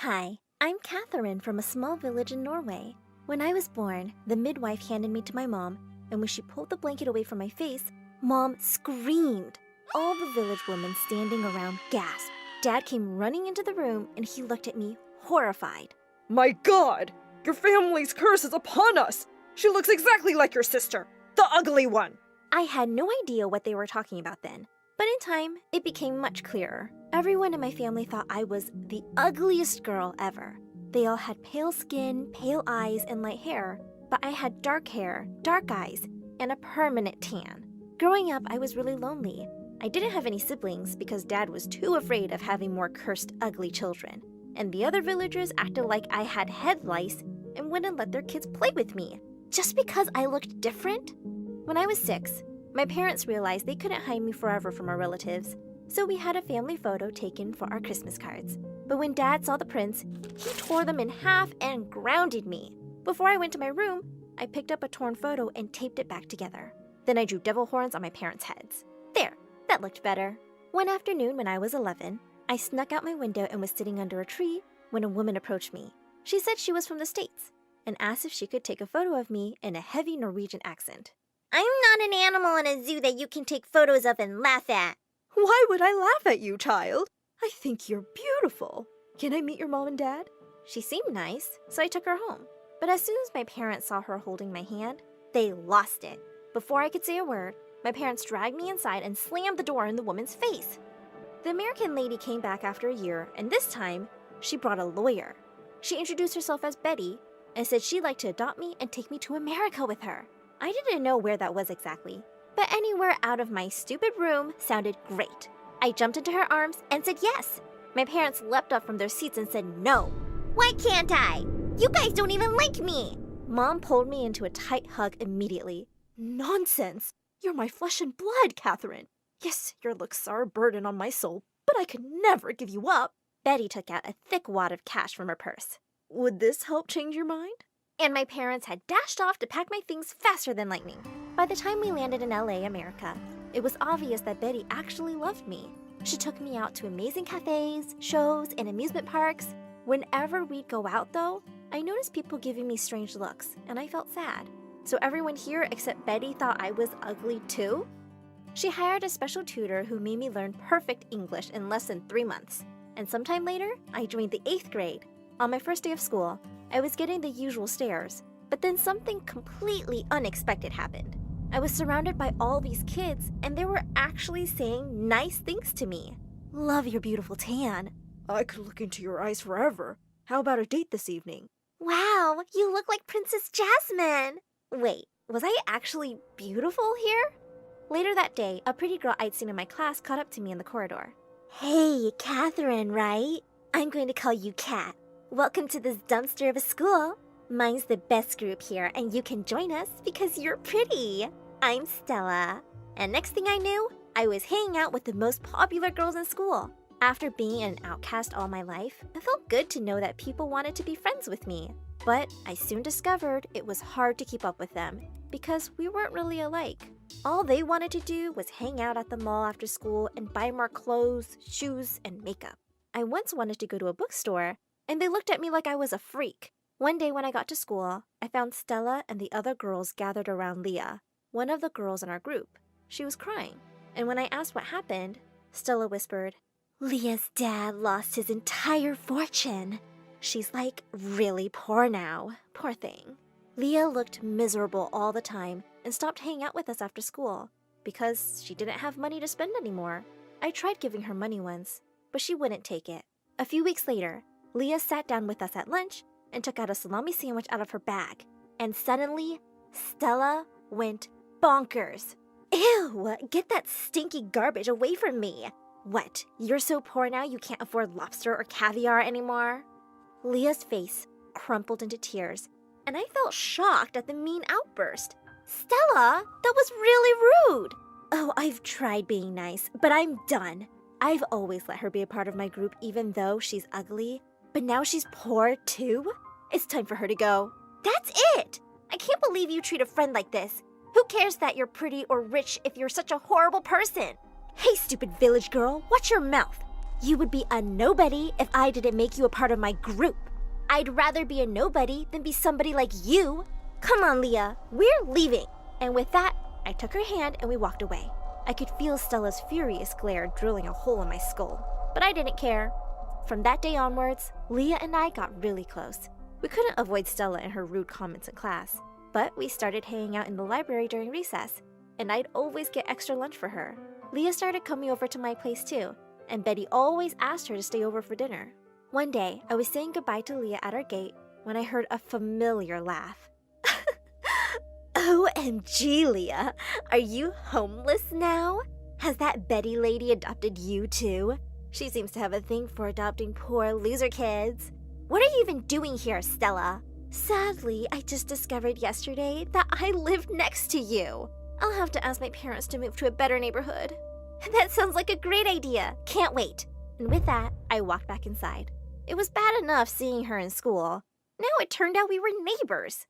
Hi, I'm Catherine from a small village in Norway. When I was born, the midwife handed me to my mom, and when she pulled the blanket away from my face, Mom screamed. All the village women standing around gasped. Dad came running into the room, and he looked at me, horrified. My God! Your family's curse is upon us! She looks exactly like your sister, the ugly one! I had no idea what they were talking about then, but in time, it became much clearer. Everyone in my family thought I was the ugliest girl ever. They all had pale skin, pale eyes, and light hair, but I had dark hair, dark eyes, and a permanent tan. Growing up, I was really lonely. I didn't have any siblings because Dad was too afraid of having more cursed, ugly children. And the other villagers acted like I had head lice and wouldn't let their kids play with me, just because I looked different. When I was 6, my parents realized they couldn't hide me forever from our relatives, so we had a family photo taken for our Christmas cards. But when Dad saw the prints, he tore them in half and grounded me. Before I went to my room, I picked up a torn photo and taped it back together. Then I drew devil horns on my parents' heads. There, that looked better. One afternoon when I was 11, I snuck out my window and was sitting under a tree when a woman approached me. She said she was from the States and asked if she could take a photo of me in a heavy Norwegian accent. I'm not an animal in a zoo that you can take photos of and laugh at. Why would I laugh at you, child? I think you're beautiful. Can I meet your mom and dad? She seemed nice, so I took her home. But as soon as my parents saw her holding my hand, they lost it. Before I could say a word, my parents dragged me inside and slammed the door in the woman's face. The American lady came back after a year, and this time, she brought a lawyer. She introduced herself as Betty and said she'd like to adopt me and take me to America with her. I didn't know where that was exactly, but anywhere out of my stupid room sounded great. I jumped into her arms and said yes. My parents leapt up from their seats and said no. Why can't I? You guys don't even like me. Mom pulled me into a tight hug immediately. Nonsense! You're my flesh and blood, Catherine. Yes, your looks are a burden on my soul, but I could never give you up. Betty took out a thick wad of cash from her purse. Would this help change your mind? And my parents had dashed off to pack my things faster than lightning. By the time we landed in LA, America, it was obvious that Betty actually loved me. She took me out to amazing cafes, shows, and amusement parks. Whenever we'd go out, though, I noticed people giving me strange looks, and I felt sad. So everyone here except Betty thought I was ugly too? She hired a special tutor who made me learn perfect English in less than 3 months. And sometime later, I joined the 8th grade. On my first day of school, I was getting the usual stares, but then something completely unexpected happened. I was surrounded by all these kids, and they were actually saying nice things to me. Love your beautiful tan. I could look into your eyes forever. How about a date this evening? Wow, you look like Princess Jasmine. Wait, was I actually beautiful here? Later that day, a pretty girl I'd seen in my class caught up to me in the corridor. Hey, Catherine, right? I'm going to call you Cat. Welcome to this dumpster of a school. Mine's the best group here, and you can join us because you're pretty. I'm Stella. And next thing I knew, I was hanging out with the most popular girls in school. After being an outcast all my life, it felt good to know that people wanted to be friends with me. But I soon discovered it was hard to keep up with them because we weren't really alike. All they wanted to do was hang out at the mall after school and buy more clothes, shoes, and makeup. I once wanted to go to a bookstore, and they looked at me like I was a freak. One day when I got to school, I found Stella and the other girls gathered around Leah, one of the girls in our group. She was crying, and when I asked what happened, Stella whispered, Leah's dad lost his entire fortune. She's like really poor now, poor thing. Leah looked miserable all the time and stopped hanging out with us after school because she didn't have money to spend anymore. I tried giving her money once, but she wouldn't take it. A few weeks later, Leah sat down with us at lunch and took out a salami sandwich out of her bag. And suddenly, Stella went bonkers. Ew, get that stinky garbage away from me. What, you're so poor now you can't afford lobster or caviar anymore? Leah's face crumpled into tears, and I felt shocked at the mean outburst. Stella, that was really rude. Oh, I've tried being nice, but I'm done. I've always let her be a part of my group even though she's ugly, but now she's poor too? It's time for her to go. That's it! I can't believe you treat a friend like this. Who cares that you're pretty or rich if you're such a horrible person? Hey, stupid village girl, watch your mouth. You would be a nobody if I didn't make you a part of my group. I'd rather be a nobody than be somebody like you. Come on, Leah, we're leaving. And with that, I took her hand and we walked away. I could feel Stella's furious glare drilling a hole in my skull, but I didn't care. From that day onwards, Leah and I got really close. We couldn't avoid Stella and her rude comments in class, but we started hanging out in the library during recess, and I'd always get extra lunch for her. Leah started coming over to my place too, and Betty always asked her to stay over for dinner. One day, I was saying goodbye to Leah at our gate when I heard a familiar laugh. OMG, Leah, are you homeless now? Has that Betty lady adopted you too? She seems to have a thing for adopting poor loser kids. What are you even doing here, Stella? Sadly, I just discovered yesterday that I live next to you. I'll have to ask my parents to move to a better neighborhood. That sounds like a great idea. Can't wait. And with that, I walked back inside. It was bad enough seeing her in school. Now it turned out we were neighbors.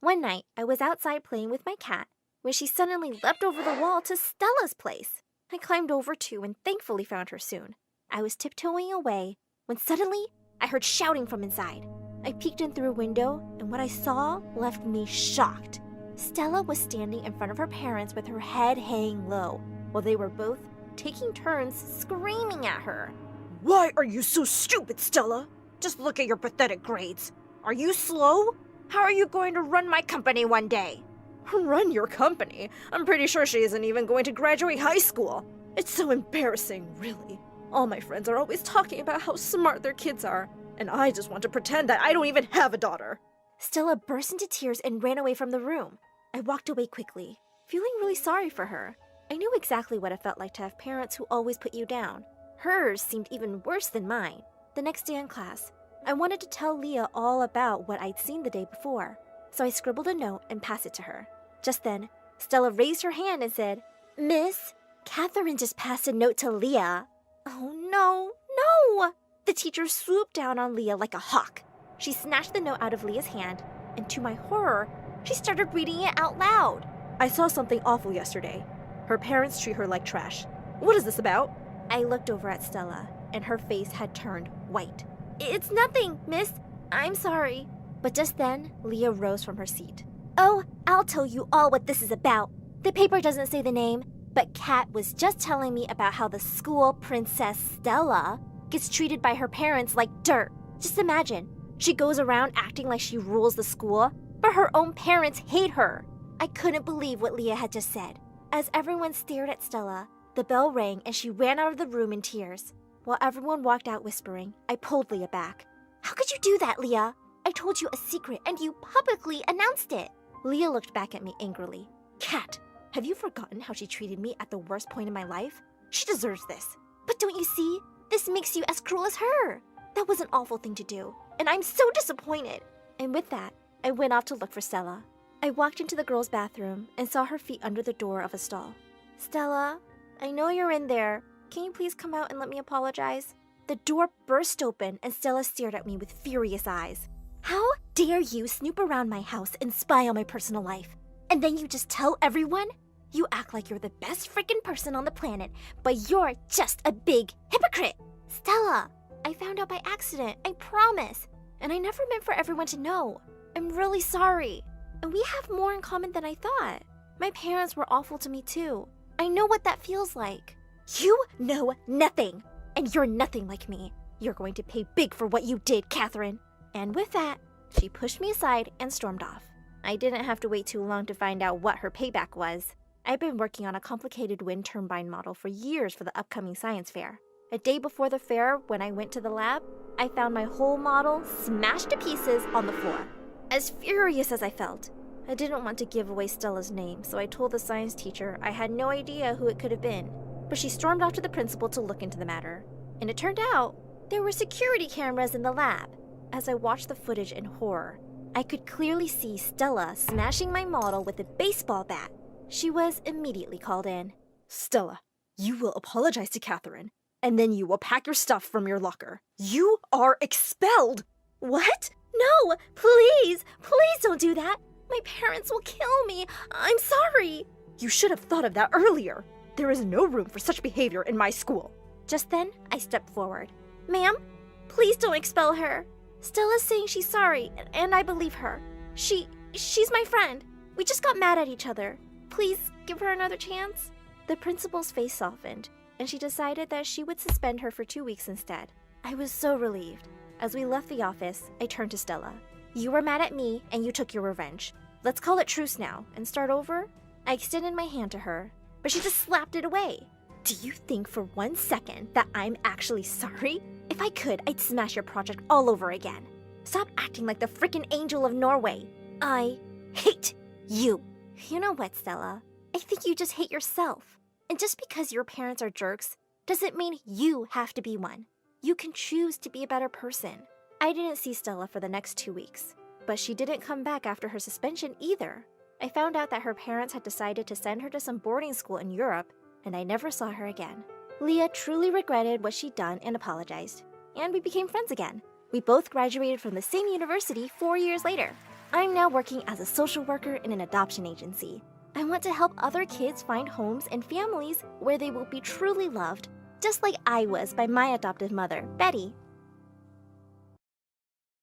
One night, I was outside playing with my cat when she suddenly leapt over the wall to Stella's place. I climbed over too and thankfully found her soon. I was tiptoeing away when suddenly I heard shouting from inside. I peeked in through a window and what I saw left me shocked. Stella was standing in front of her parents with her head hanging low, while they were both taking turns screaming at her. Why are you so stupid, Stella? Just look at your pathetic grades. Are you slow? How are you going to run my company one day? Run your company? I'm pretty sure she isn't even going to graduate high school. It's so embarrassing, really. All my friends are always talking about how smart their kids are, and I just want to pretend that I don't even have a daughter. Stella burst into tears and ran away from the room. I walked away quickly, feeling really sorry for her. I knew exactly what it felt like to have parents who always put you down. Hers seemed even worse than mine. The next day in class, I wanted to tell Leah all about what I'd seen the day before, so I scribbled a note and passed it to her. Just then, Stella raised her hand and said, "Miss, Catherine just passed a note to Leah." Oh no, no! The teacher swooped down on Leah like a hawk. She snatched the note out of Leah's hand, and to my horror, she started reading it out loud. I saw something awful yesterday. Her parents treat her like trash. What is this about? I looked over at Stella, and her face had turned white. It's nothing, miss. I'm sorry. But just then, Leah rose from her seat. Oh, I'll tell you all what this is about. The paper doesn't say the name, but Kat was just telling me about how the school princess Stella gets treated by her parents like dirt. Just imagine, she goes around acting like she rules the school, but her own parents hate her. I couldn't believe what Leah had just said. As everyone stared at Stella, the bell rang and she ran out of the room in tears. While everyone walked out whispering, I pulled Leah back. How could you do that, Leah? I told you a secret and you publicly announced it. Leah looked back at me angrily. Kat, have you forgotten how she treated me at the worst point in my life? She deserves this. But don't you see? This makes you as cruel as her. That was an awful thing to do, and I'm so disappointed. And with that, I went off to look for Stella. I walked into the girls' bathroom and saw her feet under the door of a stall. Stella, I know you're in there. Can you please come out and let me apologize? The door burst open and Stella stared at me with furious eyes. How dare you snoop around my house and spy on my personal life? And then you just tell everyone? You act like you're the best freaking person on the planet, but you're just a big hypocrite. Stella, I found out by accident, I promise. And I never meant for everyone to know. I'm really sorry. And we have more in common than I thought. My parents were awful to me too. I know what that feels like. You know nothing. And you're nothing like me. You're going to pay big for what you did, Catherine. And with that, she pushed me aside and stormed off. I didn't have to wait too long to find out what her payback was. I've been working on a complicated wind turbine model for years for the upcoming science fair. A day before the fair, when I went to the lab, I found my whole model smashed to pieces on the floor. As furious as I felt, I didn't want to give away Stella's name, so I told the science teacher I had no idea who it could have been. But she stormed off to the principal to look into the matter. And it turned out there were security cameras in the lab. As I watched the footage in horror, I could clearly see Stella smashing my model with a baseball bat. She was immediately called in. Stella, you will apologize to Catherine, and then you will pack your stuff from your locker. You are expelled! What? No, please don't do that. My parents will kill me. I'm sorry. You should have thought of that earlier. There is no room for such behavior in my school. Just then, I stepped forward. Ma'am, please don't expel her. Stella's saying she's sorry, and I believe her. She's my friend. We just got mad at each other. Please give her another chance. The principal's face softened, and she decided that she would suspend her for 2 weeks instead. I was so relieved. As we left the office, I turned to Stella. You were mad at me, and you took your revenge. Let's call it truce now and start over. I extended my hand to her, but she just slapped it away. Do you think for 1 second that I'm actually sorry? If I could, I'd smash your project all over again. Stop acting like the frickin' angel of Norway. I hate you. You know what, Stella? I think you just hate yourself. And just because your parents are jerks doesn't mean you have to be one. You can choose to be a better person. I didn't see Stella for the next 2 weeks, but she didn't come back after her suspension either. I found out that her parents had decided to send her to some boarding school in Europe, and I never saw her again. Leah truly regretted what she'd done and apologized, and we became friends again. We both graduated from the same university 4 years later. I'm now working as a social worker in an adoption agency. I want to help other kids find homes and families where they will be truly loved, just like I was by my adoptive mother, Betty.